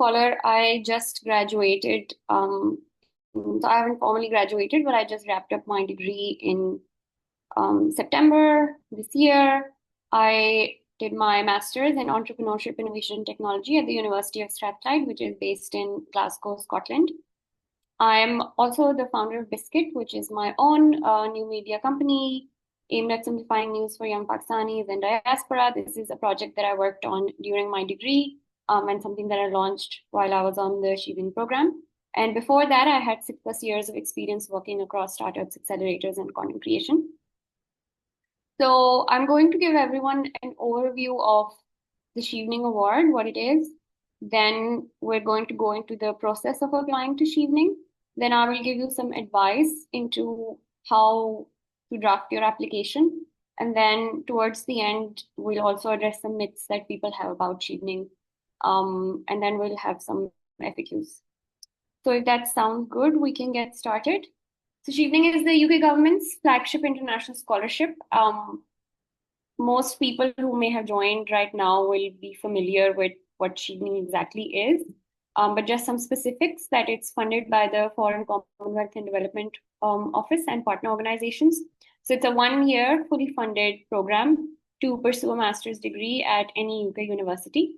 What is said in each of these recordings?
Scholar, I just graduated. So I haven't formally graduated, but I just wrapped up my degree in September this year. I did my master's in entrepreneurship, innovation, and technology at the University of Strathclyde, which is based in Glasgow, Scotland. I'm also the founder of Biscuit, which is my own new media company aimed at simplifying news for young Pakistanis and diaspora. This is a project that I worked on during my degree and something that I launched while I was on the Chevening program. And before that, I had 6+ years of experience working across startups, accelerators, and content creation. So I'm going to give everyone an overview of the Chevening Award, what it is. Then we're going to go into the process of applying to Chevening. Then I will give you some advice into how to draft your application. And then towards the end, we'll also address some myths that people have about Chevening. And then we'll have some FAQs. So if that sounds good, we can get started. So Chevening is the UK government's flagship international scholarship. Most people who may have joined right now will be familiar with what Chevening exactly is. But just some specifics that it's funded by the Foreign Commonwealth and Development Office and partner organizations. So it's a 1-year fully funded program to pursue a master's degree at any UK university.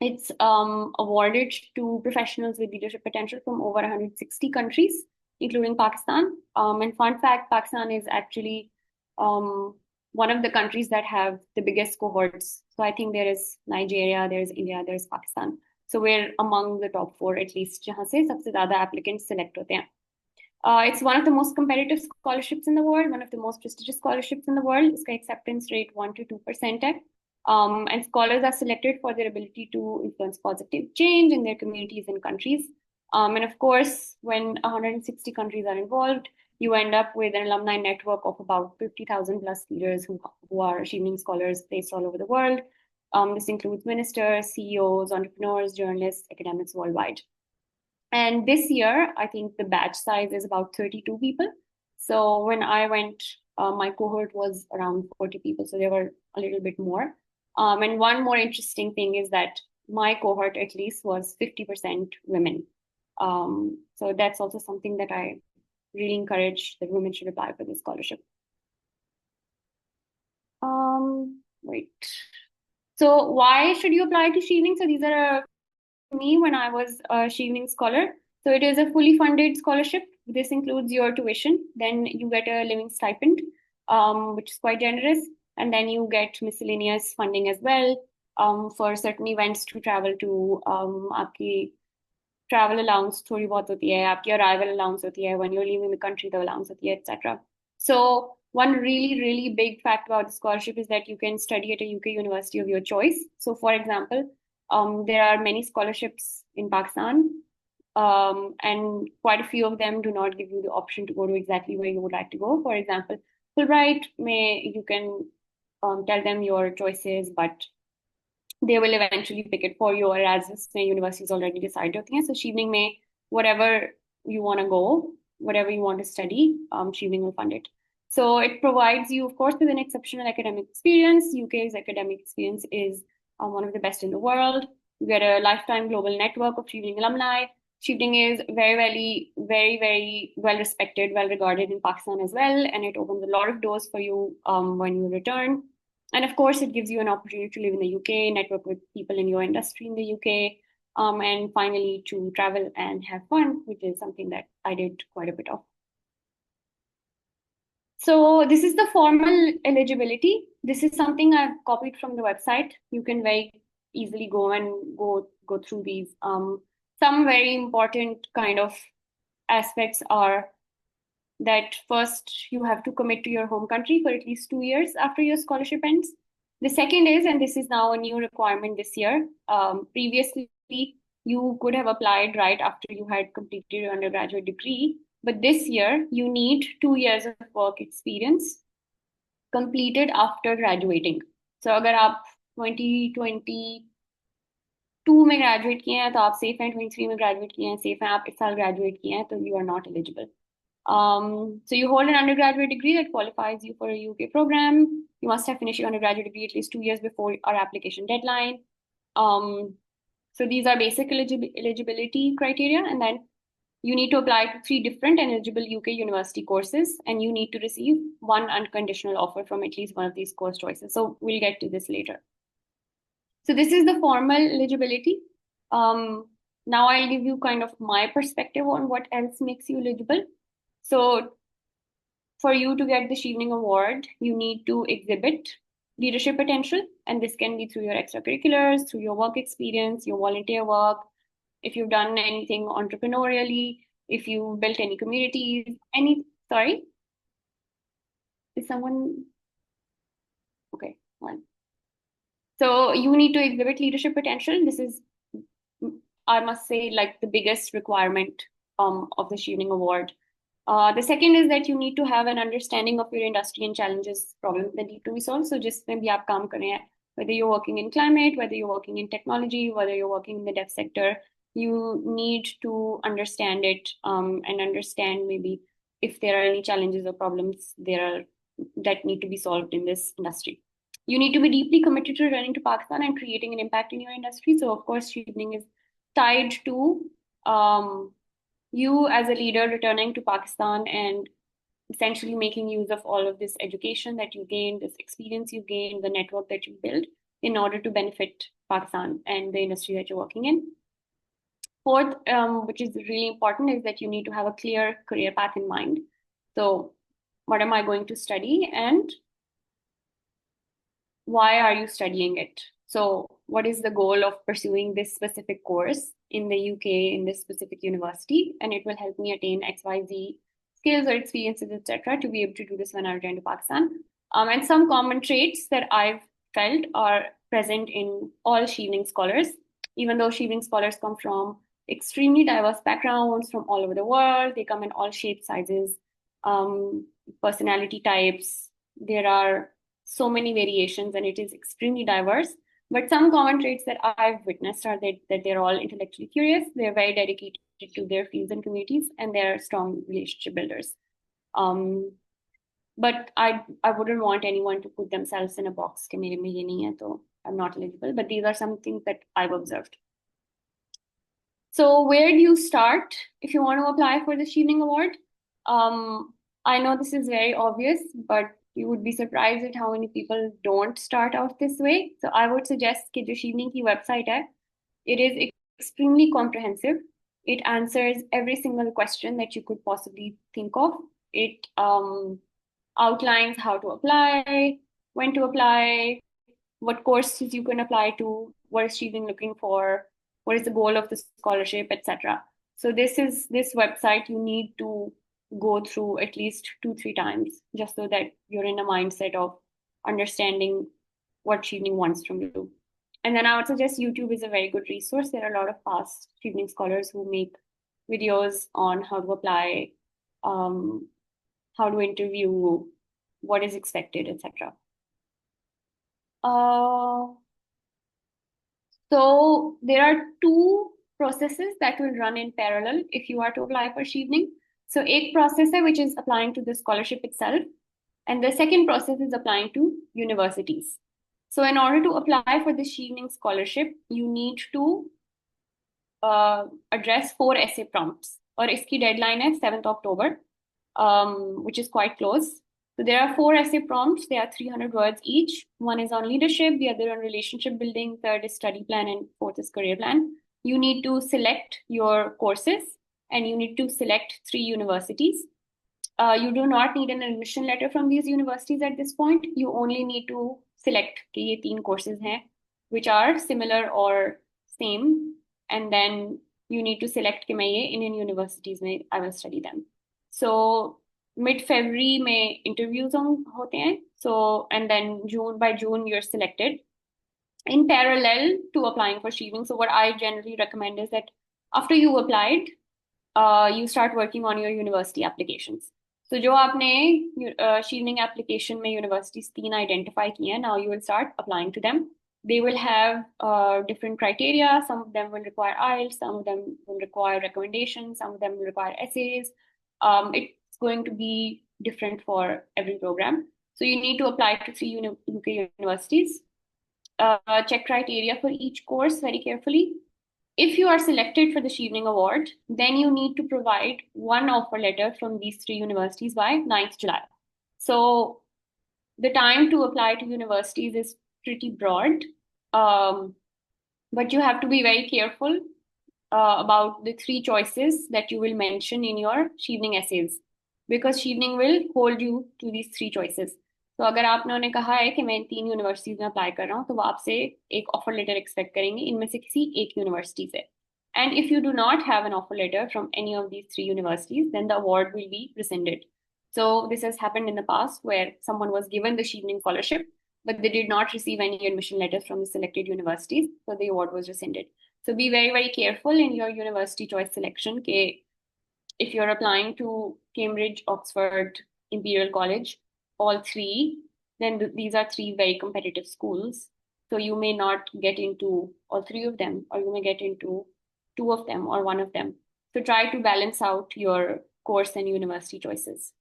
It's awarded to professionals with leadership potential from over 160 countries, including Pakistan. And fun fact, Pakistan is actually one of the countries that have the biggest cohorts. So I think there is Nigeria, there's India, there's Pakistan. So we're among the top 4 at least, जहाँ से सबसे ज़्यादा applicants select होते हैं. It's one of the most competitive scholarships in the world, one of the most prestigious scholarships in the world. Its acceptance rate 1 to 2% है. And scholars are selected for their ability to influence positive change in their communities and countries. And of course, when 160 countries are involved, you end up with an alumni network of about 50,000 plus leaders who are Chevening scholars based all over the world. This includes ministers, CEOs, entrepreneurs, journalists, academics worldwide. And this year, I think the batch size is about 32 people. So when I went, my cohort was around 40 people. So there were a little bit more. And one more interesting thing is that my cohort at least was 50% women. So that's also something that I really encourage that women should apply for this scholarship. Wait. So why should you apply to Chevening? So these are me when I was a Chevening scholar. So it is a fully funded scholarship. This includes your tuition. Then you get a living stipend, which is quite generous. And then you get miscellaneous funding as well for certain events to travel to. आपकी travel allowance थोड़ी बहुत होती है, आपकी arrival allowance होती है, when you're leaving the country, the allowance होती है, etc. So one really big fact about the scholarship is that you can study at a UK university of your choice. So for example, there are many scholarships in Pakistan, and quite a few of them do not give you the option to go to exactly where you would like to go. For example, Fulbright, you can tell them your choices, but they will eventually pick it for you, or as universities already decided. So Chevening may, whatever you want to go, whatever you want to study, Chevening will fund it. So it provides you, of course, with an exceptional academic experience. UK's academic experience is one of the best in the world. You get a lifetime global network of Chevening alumni. Chevening is very well respected, well regarded in Pakistan as well, and it opens a lot of doors for you when you return. And of course, it gives you an opportunity to live in the UK, network with people in your industry in the UK, and finally to travel and have fun, which is something that I did quite a bit of. So this is the formal eligibility. This is something I've copied from the website. You can very easily go through these. Some very important kind of aspects are that first you have to commit to your home country for at least 2 years after your scholarship ends. The second is, and this is now a new requirement this year, previously you could have applied right after you had completed your undergraduate degree, but this year you need 2 years of work experience completed after graduating. So अगर आप 2022 में graduate किए हैं तो आप safe हैं, 23 में graduate किए हैं safe हैं, आप इस साल graduate किए हैं तो you are not eligible. So you hold an undergraduate degree that qualifies you for a UK program. You must have finished your undergraduate degree at least 2 years before our application deadline. So these are basic eligibility criteria, and then you need to apply to 3 different and eligible UK university courses, and you need to receive one unconditional offer from at least one of these course choices. So we'll get to this later. So this is the formal eligibility. Now I'll give you kind of my perspective on what else makes you eligible. So for you to get the Chevening Award, you need to exhibit leadership potential, and this can be through your extracurriculars, through your work experience, your volunteer work, if you've done anything entrepreneurially, if you built any communities, sorry, is someone, okay, one. So you need to exhibit leadership potential. This is, I must say, like the biggest requirement of the Chevening Award. The second is that you need to have an understanding of your industry and challenges, problems that need to be solved. So just when we काम कर रहे हैं, whether you're working in climate, whether you're working in technology, whether you're working in the dev sector, you need to understand it and understand maybe if there are any challenges or problems that need to be solved in this industry. You need to be deeply committed to returning to Pakistan and creating an impact in your industry. So of course, Chevening is tied to you as a leader returning to Pakistan and essentially making use of all of this education that you gained, this experience you gained, the network that you built in order to benefit Pakistan and the industry that you're working in. Fourth, which is really important, is that you need to have a clear career path in mind. So what am I going to study and why are you studying it? So what is the goal of pursuing this specific course in the UK in this specific university? And it will help me attain XYZ skills or experiences, etc., to be able to do this when I return to Pakistan. And some common traits that I've felt are present in all Chevening scholars, even though Chevening scholars come from extremely diverse backgrounds from all over the world. They come in all shapes, sizes, personality types. There are so many variations and it is extremely diverse. But some common traits that I've witnessed are that they're all intellectually curious, they're very dedicated to their fields and communities, and they're strong relationship builders. But I wouldn't want anyone to put themselves in a box, कि मेरे में ये नहीं है, तो I'm not eligible. But these are some things that I've observed. So where do you start if you want to apply for the Chevening Award? I know this is very obvious, but you would be surprised at how many people don't start out this way. So I would suggest that the Chevening ki website hai, it is extremely comprehensive. It answers every single question that you could possibly think of. It outlines how to apply, when to apply, what courses you can apply to, what is Chevening looking for, what is the goal of the scholarship, etc. So this website you need to go through at least 2-3 times just so that you're in a mindset of understanding what Chevening wants from you. And then I would suggest YouTube is a very good resource. There are a lot of past Chevening scholars who make videos on how to apply, how to interview, what is expected, etc. So there are 2 processes that will run in parallel if you are to apply for Chevening. So एक process है which is applying to the scholarship itself, and the second process is applying to universities. So in order to apply for the Chevening scholarship, you need to address 4 essay prompts. और इसकी deadline है 7th October, which is quite close. So there are 4 essay prompts. They are 300 words each. One is on leadership, the other on relationship building, third is study plan, and fourth is career plan. You need to select your courses and you need to select 3 universities. You do not need an admission letter from these universities at this point. You only need to select कि ये 3 courses हैं, which are similar or same, and then you need to select कि मैं ये Indian universities में I will study them. So mid-February में interviews होते हैं. So and then by June you're selected. In parallel to applying for Chevening, so what I generally recommend is that after you applied, you start working on your university applications. So जो आपने Chevening application में universities 3 identify किए हैं, now you will start applying to them. They will have different criteria. Some of them will require IELTS, some of them will require recommendations, some of them will require essays. It's going to be different for every program. So you need to apply to 3 UK universities. Check criteria for each course very carefully. If you are selected for the Chevening Award, then you need to provide one offer letter from these three universities by 9th July. So the time to apply to universities is pretty broad, um, but you have to be very careful about the three choices that you will mention in your Chevening essays, because Chevening will hold you to these three choices. तो अगर आपने उन्हें कहा है कि मैं इन तीन universities में अप्लाई कर रहा हूँ तो वो आपसे एक ऑफर लेटर एक्सपेक्ट करेंगे इनमें से किसी एक यूनिवर्सिटी से. And if you do not have an offer letter from any of these three universities, then the award will be rescinded. So this has happened in the past where someone was given the Chevening Scholarship, but they did not receive any admission letters from the selected universities, so the award was rescinded. So be very, very careful in your university choice selection. If you're applying to Cambridge, Oxford, Imperial College, all three, then these are three very competitive schools. So you may not get into all three of them, or you may get into two of them or one of them. So try to balance out your course and university choices.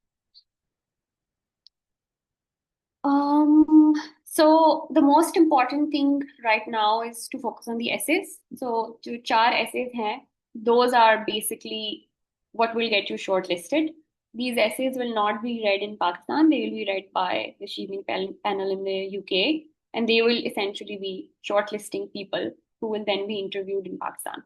So the most important thing right now is to focus on the essays. So जो चार essays हैं, those are basically what will get you shortlisted. These essays will not be read in Pakistan. They will be read by the Chevening panel in the UK, and they will essentially be shortlisting people who will then be interviewed in Pakistan.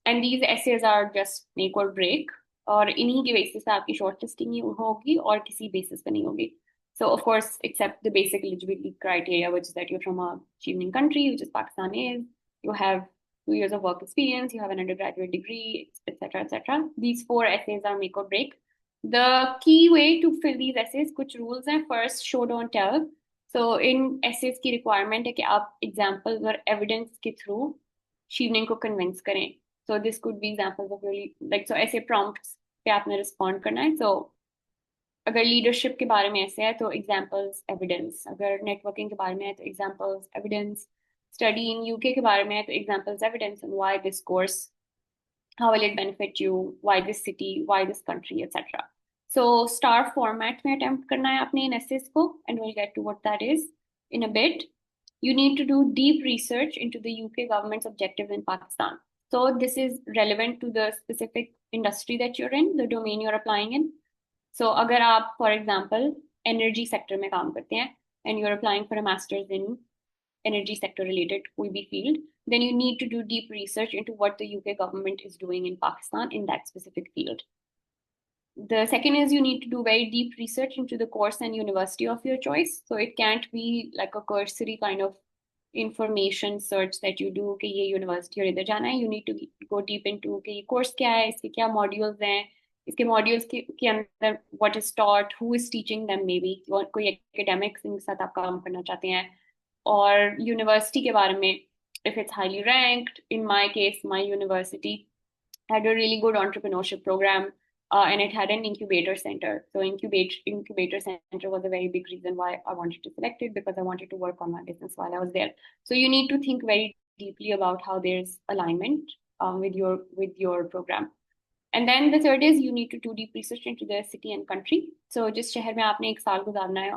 And these essays are just make or break, और इन्हीं के basis पे आपकी shortlisting ही होगी और किसी basis पे नहीं होगी. So of course, except the basic eligibility criteria, which is that you're from a Chevening country, which is Pakistan is, you have 2 years of work experience, you have an undergraduate degree, etc., etc. These 4 essays are make or break. The key way to fill these essays, कुछ rules हैं. First, show don't tell. So in essays की requirement है कि आप examples और evidence के through Chevening को convince करें. So this could be examples of really like so essay prompts पे आपने respond करना है. So अगर लीडरशिप के बारे में ऐसे है तो एग्जाम्पल्स एविडेंस, अगर नेटवर्किंग के बारे में है तो examples evidence, study in UK के बारे में है तो examples evidence, and why this course, how will it benefit you, why this city, why this country, etcetera. So star format में अटेम्प्ट करना है अपने इन एसेस को, and will get to what that is in a bit. You need to do deep research into the UK government's objectives in Pakistan. So this is relevant to the specific industry that you're in, the domain you're applying in. So अगर आप for example energy sector में काम करते हैं and you are applying for a masters इन energy sector related कोई भी field, then you need to do deep research into what the UK government is doing in Pakistan in that specific field. The second is you need to do very deep research into the course and university of your choice. So it can't be like a cursory kind of information search that you do कि ये university और इधर जाना है. You need to go deep into कि ये course क्या है, इसके क्या modules हैं, इसके modules के अंदर what is taught, who is teaching them, maybe कोई academics इनके साथ आप काम करना चाहते हैं, और university के बारे में if it's highly ranked. In my case, my university had a really good entrepreneurship program, and it had an incubator center. So incubator center was a very big reason why I wanted to select it, because I wanted to work on my business while I was there. So you need to think very deeply about how there's alignment with your program. And then the third is you need to do deep research into the city and country. So जिस शहर में आपने एक साल गुजारना है,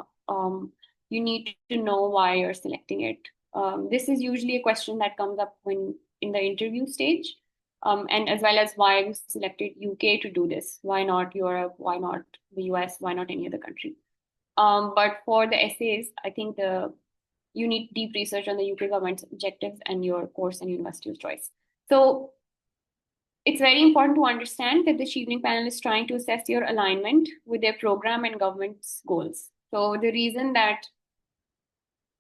you need to know why you're selecting it. This is usually a question that comes up when in the interview stage. And as well as why you selected UK to do this. Why not Europe? Why not the US? Why not any other country? But for the essays, I think you need deep research on the UK government's objectives and your course and university of choice. So it's very important to understand that the Chevening panel is trying to assess your alignment with their program and government's goals. So the reason that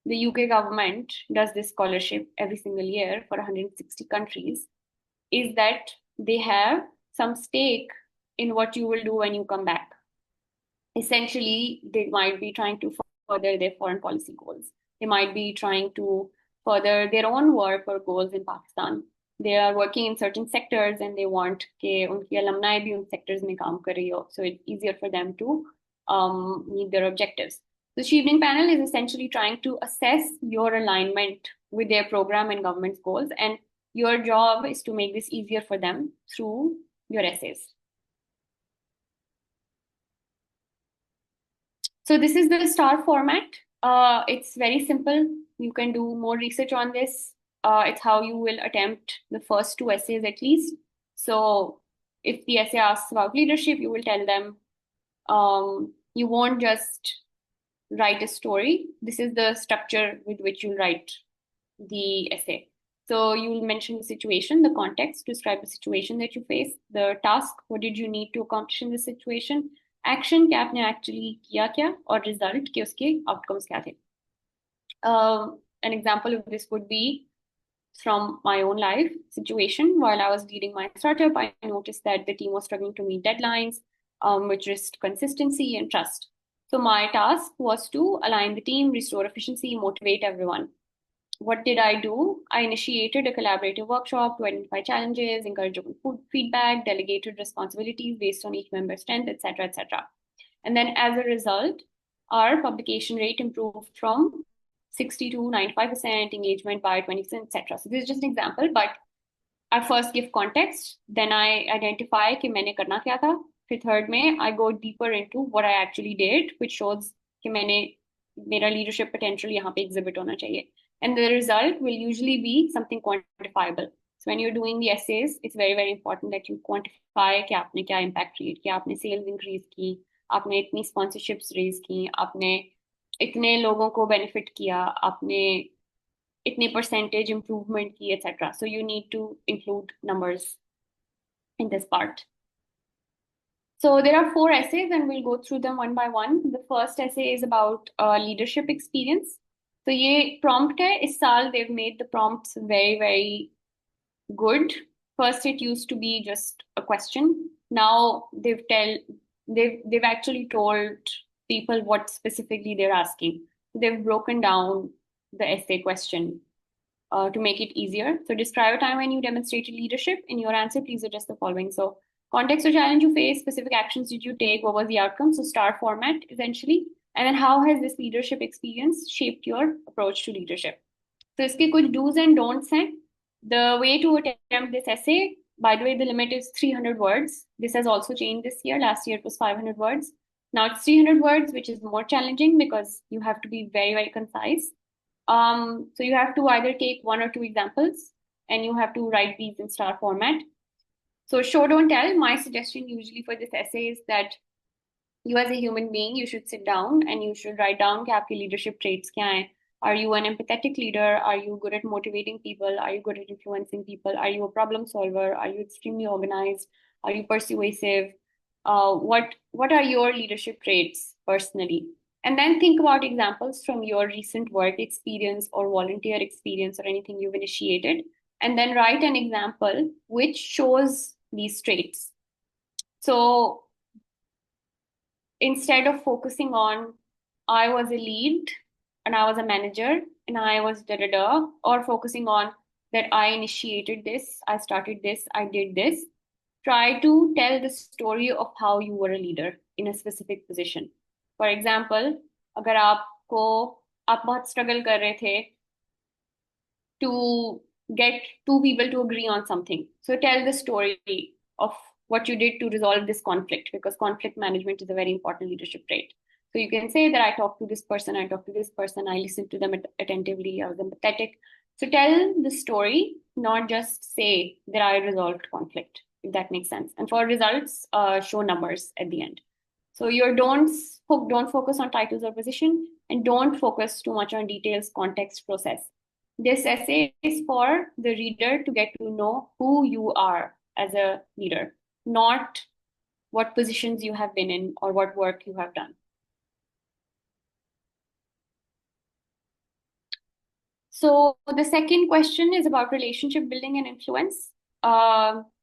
the UK government does this scholarship every single year for 160 countries is that they have some stake in what you will do when you come back. Essentially, they might be trying to further their foreign policy goals. They might be trying to further their own work or goals in Pakistan. They are working in certain sectors and they want कि उनकी alumni भी उन sectors में काम कर रही हो. So it's easier for them to meet their objectives. The Chevening panel is essentially trying to assess your alignment with their program and government's goals, and your job is to make this easier for them through your essays. So this is the STAR format. It's very simple. You can do more research on this. It's how you will attempt the first two essays at least. So if the essay asks about leadership, you will tell them, you won't just write a story. This is the structure with which you'll write the essay. So you will mention the situation, the context, describe the situation that you face, the task, what did you need to accomplish in this situation, action, क्या आपने actually किया क्या, और result, कि उसके outcomes क्या थे. An example of this would be from my own life situation. While I was leading my startup, I noticed that the team was struggling to meet deadlines, which risked consistency and trust. So my task was to align the team, restore efficiency, motivate everyone. What did I do? I initiated a collaborative workshop to identify challenges, encourage open feedback, delegated responsibilities based on each member's strength, etc., etc. And then as a result, our publication rate improved from 60 to 95%, engagement by 20%, etc. So this is just an example, but I first give context, then I identify कि मैंने करना क्या था, फिर third में I go deeper into what I actually did, which shows कि मेरा leadership potential यहाँ पे exhibit होना चाहिए. And the result will usually be something quantifiable. So when you're doing the essays, it's very, very important that you quantify कि आपने क्या impact create किया, आपने sales increase की, आपने इतनी sponsorships raise की, आपने इतने लोगों को benefit किया, आपने itne percentage improvement ki, etc. So you need to include numbers in this part. So there are 4 essays and we'll go through them one by one. The first essay is about leadership experience. So ye prompt hai, is saal they've made the prompts very, very good. First, it used to be just a question. Now they've actually told people what specifically they're asking. They've broken down the essay question to make it easier. So describe a time when you demonstrated leadership. In your answer, please address the following. So context or challenge you face, specific actions did you take, what was the outcome? So star format essentially. And then how has this leadership experience shaped your approach to leadership? So iske kuch do's and don'ts hain. The way to attempt this essay, by the way, the limit is 300 words. This has also changed this year. Last year it was 500 words. Now it's 300 words, which is more challenging because you have to be very, very concise. So you have to either take 1 or 2 examples and you have to write these in star format. So show, don't tell. My suggestion usually for this essay is that you as a human being, you should sit down and you should write down कि आपकी leadership traits क्या हैं. Are you an empathetic leader? Are you good at motivating people? Are you good at influencing people? Are you a problem solver? Are you extremely organized? Are you persuasive? What are your leadership traits personally? And then think about examples from your recent work experience or volunteer experience or anything you've initiated. And then write an example which shows these traits. So instead of focusing on, I was a lead and I was a manager and I was da-da-da, or focusing on that I initiated this, I started this, I did this, try to tell the story of how you were a leader in a specific position. For example, अगर आप बहुत struggle कर रहे थे to get 2 people to agree on something. So tell the story of what you did to resolve this conflict, because conflict management is a very important leadership trait. So you can say that I talked to this person, I talked to this person, I listened to them attentively, I was empathetic. So tell the story, not just say that I resolved conflict, if that makes sense. And for results, show numbers at the end. So your don't focus on titles or position, and don't focus too much on details, context, process. This essay is for the reader to get to know who you are as a leader, not what positions you have been in or what work you have done. So the second question is about relationship building and influence,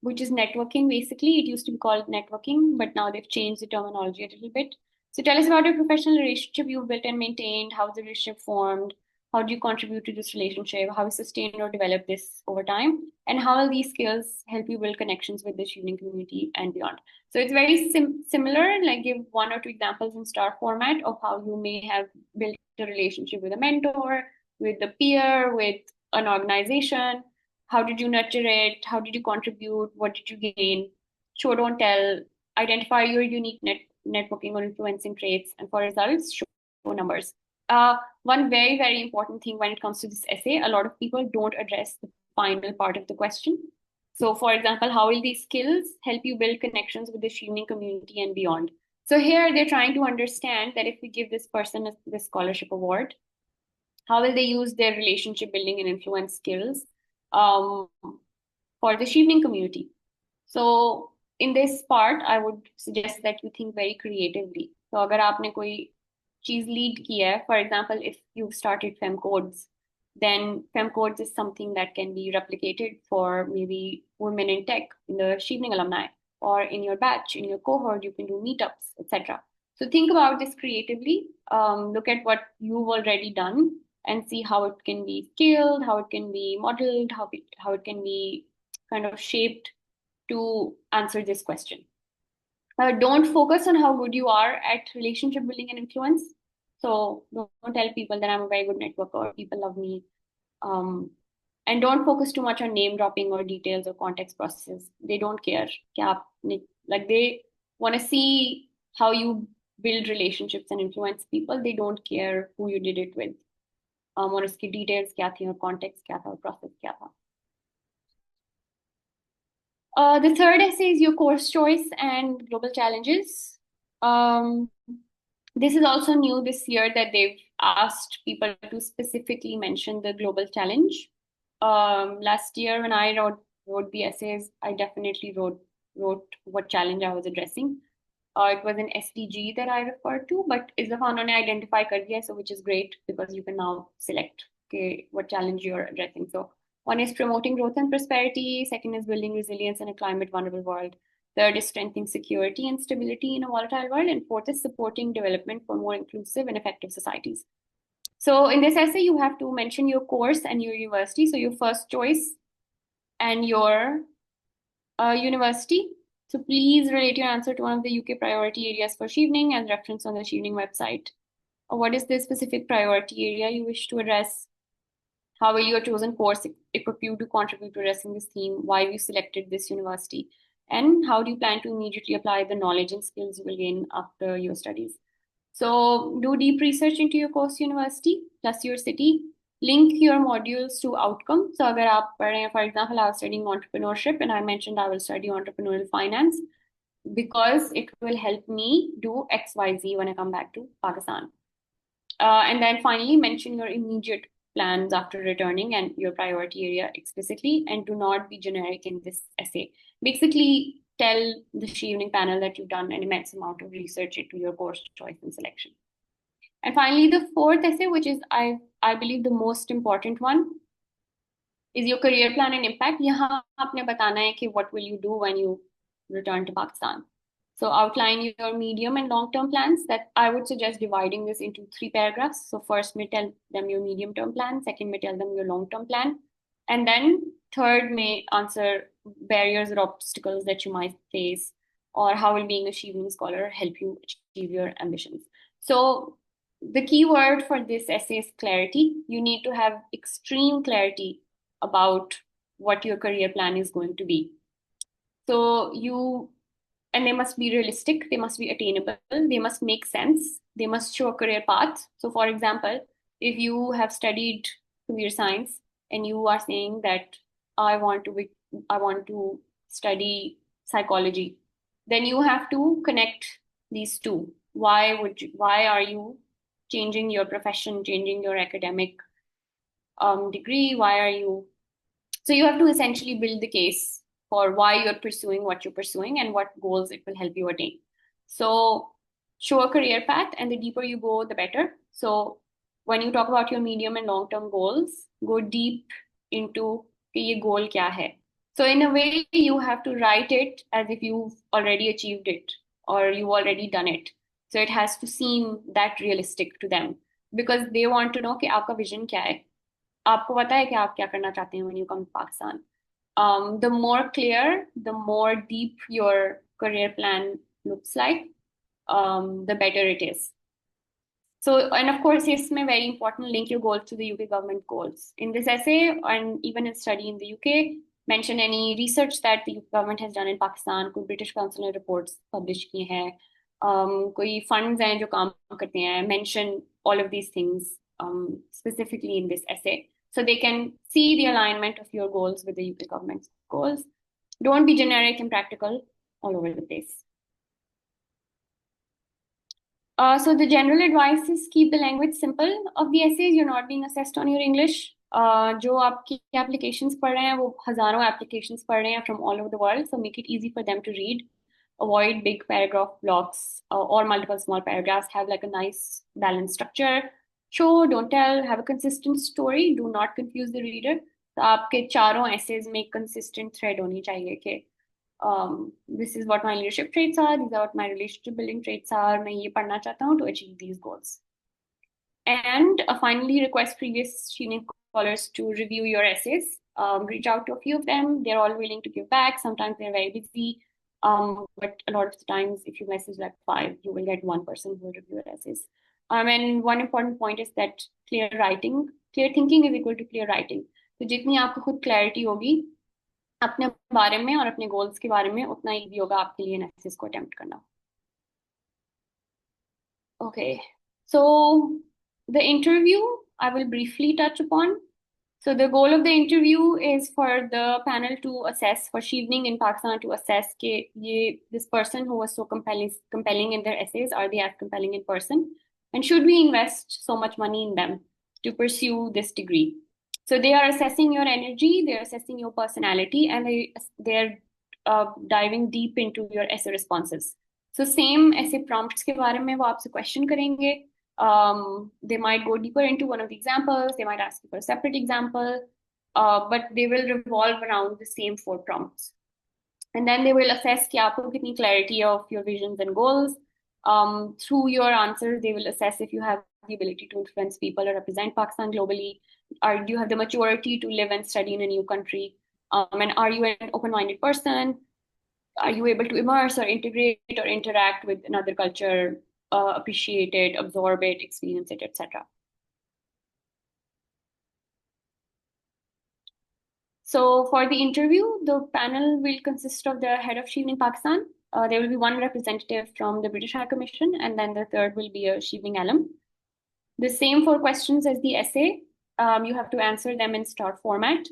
which is networking. Basically, it used to be called networking, but now they've changed the terminology a little bit. So tell us about a professional relationship you've built and maintained. How's the relationship formed? How do you contribute to this relationship? How you sustain or develop this over time? And how will these skills help you build connections with the Chevening community and beyond? So it's very similar, like give 1 or 2 examples in star format of how you may have built a relationship with a mentor, with the peer, with an organization. How did you nurture it? How did you contribute? What did you gain? Show, don't tell. Identify your unique networking or influencing traits. And for results, show numbers. One very, very important thing when it comes to this essay, a lot of people don't address the final part of the question. So, for example, how will these skills help you build connections with the Chevening community and beyond? So here they're trying to understand that if we give this person this scholarship award, how will they use their relationship building and influence skills um, for the Chevening community? So in this part, I would suggest that you think very creatively. So अगर आपने कोई चीज lead की है, for example, if you've started FEMCodes, then FEMCodes is something that can be replicated for maybe women in tech in the Chevening alumni, or in your batch, in your cohort, you can do meetups, etc. So think about this creatively. Look at what you've already done and see how it can be scaled, how it can be modeled, how it can be kind of shaped to answer this question. Don't focus on how good you are at relationship building and influence. So don't tell people that I'm a very good networker or people love me. Um, and don't focus too much on name dropping or details or context processes. They don't care. Like they want to see how you build relationships and influence people. They don't care who you did it with. और उसकी details क्या थी और context क्या था और process क्या था. The third essay is your course choice and global challenges. Um, this is also new this year that they've asked people to specifically mention the global challenge. Last year when I wrote the essays, I definitely wrote what challenge I was addressing. It was an SDG that I referred to, but is the उन्होंने identify कर दिया, so which is great because you can now select okay, what challenge you're addressing. So one is promoting growth and prosperity. Second is building resilience in a climate vulnerable world. Third is strengthening security and stability in a volatile world. And fourth is supporting development for more inclusive and effective societies. So in this essay, you have to mention your course and your university. So your first choice and your university. So please relate your answer to one of the UK priority areas for Chevening as referenced on the Chevening website. What is the specific priority area you wish to address? How will your chosen course equip you to contribute to addressing this theme? Why you selected this university? And how do you plan to immediately apply the knowledge and skills you will gain after your studies? So do deep research into your course university plus your city. Link your modules to outcome. So अगर आप पढ़ रहे हैं, for example, I was studying entrepreneurship and I mentioned I will study entrepreneurial finance because it will help me do XYZ when I come back to Pakistan. And then finally, mention your immediate plans after returning and your priority area explicitly, and do not be generic in this essay. Basically, tell the Chevening panel that you've done an immense amount of research into your course choice and selection. And finally, the fourth essay, which is I believe the most important one, is your career plan and impact. यहाँ आपने बताना है कि what will you do when you return to Pakistan. So outline your medium and long-term plans. That I would suggest dividing this into 3 paragraphs. So first may tell them your medium-term plan, second may tell them your long-term plan, and then third may answer barriers or obstacles that you might face, or how will being a Chevening scholar help you achieve your ambitions. So the key word for this essay is clarity. You need to have extreme clarity about what your career plan is going to be. So and they must be realistic, they must be attainable, they must make sense, they must show a career path. So for example, if you have studied computer science and you are saying that I want to study psychology, then you have to connect these two. Why are you changing your profession, changing your academic degree? Why are you so you have to essentially build the case for why you're pursuing what you're pursuing and what goals it will help you attain. So show a career path, and the deeper you go, the better. So when you talk about your medium and long-term goals, go deep into कि ये goal क्या है. So in a way, you have to write it as if you've already achieved it or you've already done it. So it has to seem that realistic to them because they want to know कि आपका vision क्या है. आपको पता है कि आप क्या करना चाहते हैं when you come to Pakistan. The more clear, the more deep your career plan looks like, the better it is. So, and of course, इसमें very important, link your goals to the UK government goals. In this essay, and even in study in the UK, mention any research that the UK government has done in Pakistan, कोई British Council ने reports publish की हैं, कोई funds हैं जो काम करते हैं, mention all of these things specifically in this essay. So they can see the alignment of your goals with the UK government's goals. Don't be generic and practical all over the place. So the general advice is keep the language simple of the essays. You're not being assessed on your English. जो आपकी applications पढ़ रहे हैं वो हजारों applications पढ़ रहे हैं from all over the world. So make it easy for them to read. Avoid big paragraph blocks or multiple small paragraphs. Have like a nice balanced structure. Show, don't tell. Have a consistent story. Do not confuse the reader. तो आपके चारों essays में consistent thread होनी चाहिए कि this is what my leadership traits are, these are what my relationship building traits are, मैं ये पढ़ना चाहता हूँ to achieve these goals. And finally, request previous Chevening scholars to review your essays. Reach out to a few of them. They're all willing to give back. Sometimes they're very busy. But a lot of the times, if you message like 5, you will get one person who will review your essays. And one important point is that clear thinking is equal to clear writing. तो जितनी आपको खुद clarity होगी अपने बारे में और अपने goals के बारे में उतना easy होगा आपके लिए essays को attempt करना. Okay, so the interview I will briefly touch upon. So the goal of the interview is for the panel to assess, for Chevening in Pakistan to assess this person who was so compelling in their essays, are they as compelling in person? And should we invest so much money in them to pursue this degree? So they are assessing your energy, they're assessing your personality, and they're diving deep into your essay responses. So same essay prompts के बारे में वो आपसे question करेंगे. They might go deeper into one of the examples, they might ask you for a separate example, but they will revolve around the same 4 prompts. And then they will assess कि आपको कितनी clarity of your visions and goals. Through your answers, they will assess if you have the ability to influence people or represent Pakistan globally. Do you have the maturity to live and study in a new country? And are you an open-minded person? Are you able to immerse or integrate or interact with another culture, appreciate it, absorb it, experience it, etc. So for the interview, the panel will consist of the head of Chevening Pakistan. There will be one representative from the British High Commission, and then the third will be a Chevening alum. The same 4 questions as the essay. You have to answer them in STAR format.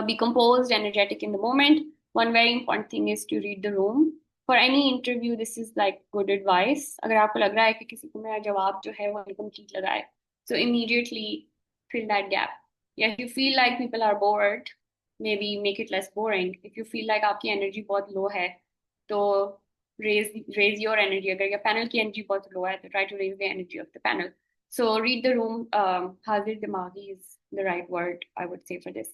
Be composed, energetic in the moment. One very important thing is to read the room. For any interview, this is like good advice. अगर आपको लग रहा है कि किसी को मेरा जवाब जो है वो incomplete लगा है, so immediately fill that gap. Yeah, if you feel like people are bored, maybe make it less boring. If you feel like आपकी energy बहुत low है, तो raise your energy. अगर your panel की energy बहुत low है, तो try to raise the energy of the panel. So read the room. Hazir dimagi is the right word, I would say, for this.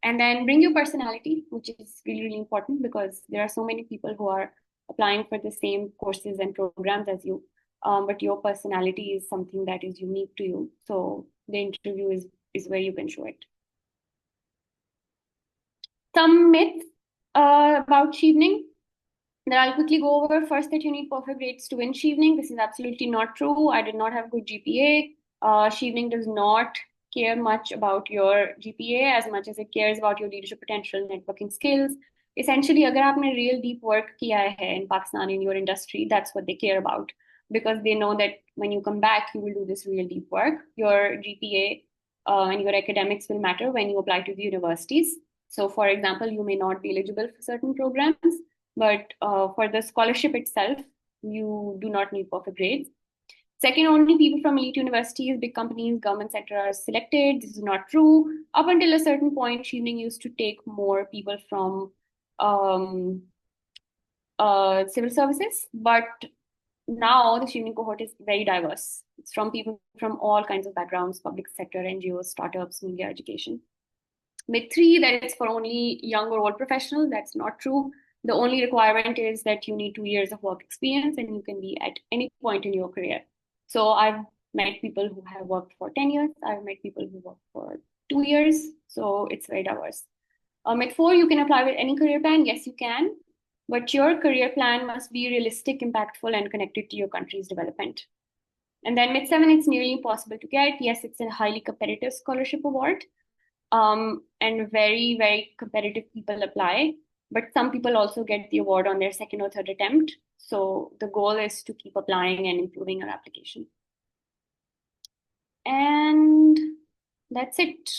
And then bring your personality, which is really, really important because there are so many people who are applying for the same courses and programs as you. But your personality is something that is unique to you. So the interview is where you can show it. Some myths about Chevening that I'll quickly go over. First, that you need perfect grades to win Chevening. This is absolutely not true. I did not have good GPA. Chevening does not care much about your GPA as much as it cares about your leadership potential, networking skills. Essentially, अगर आपने real deep work किया है in Pakistan in your industry, that's what they care about because they know that when you come back, you will do this real deep work. Your GPA and your academics will matter when you apply to the universities. So, for example, you may not be eligible for certain programs, but for the scholarship itself, you do not need perfect grades. Second, only people from elite universities, big companies, government sector are selected. This is not true. Up until a certain point, Chevening used to take more people from civil services, but now the Chevening cohort is very diverse. It's from people from all kinds of backgrounds, public sector, NGOs, startups, media, education. Myth 3, that it's for only young or old professionals. That's not true. The only requirement is that you need 2 years of work experience and you can be at any point in your career. So I've met people who have worked for 10 years. I've met people who work for 2 years. So it's very diverse. Myth 4, you can apply with any career plan. Yes, you can. But your career plan must be realistic, impactful, and connected to your country's development. And then myth 7, it's nearly impossible to get. Yes, it's a highly competitive scholarship award. And very, very competitive people apply. But some people also get the award on their second or third attempt. So the goal is to keep applying and improving your application. And that's it.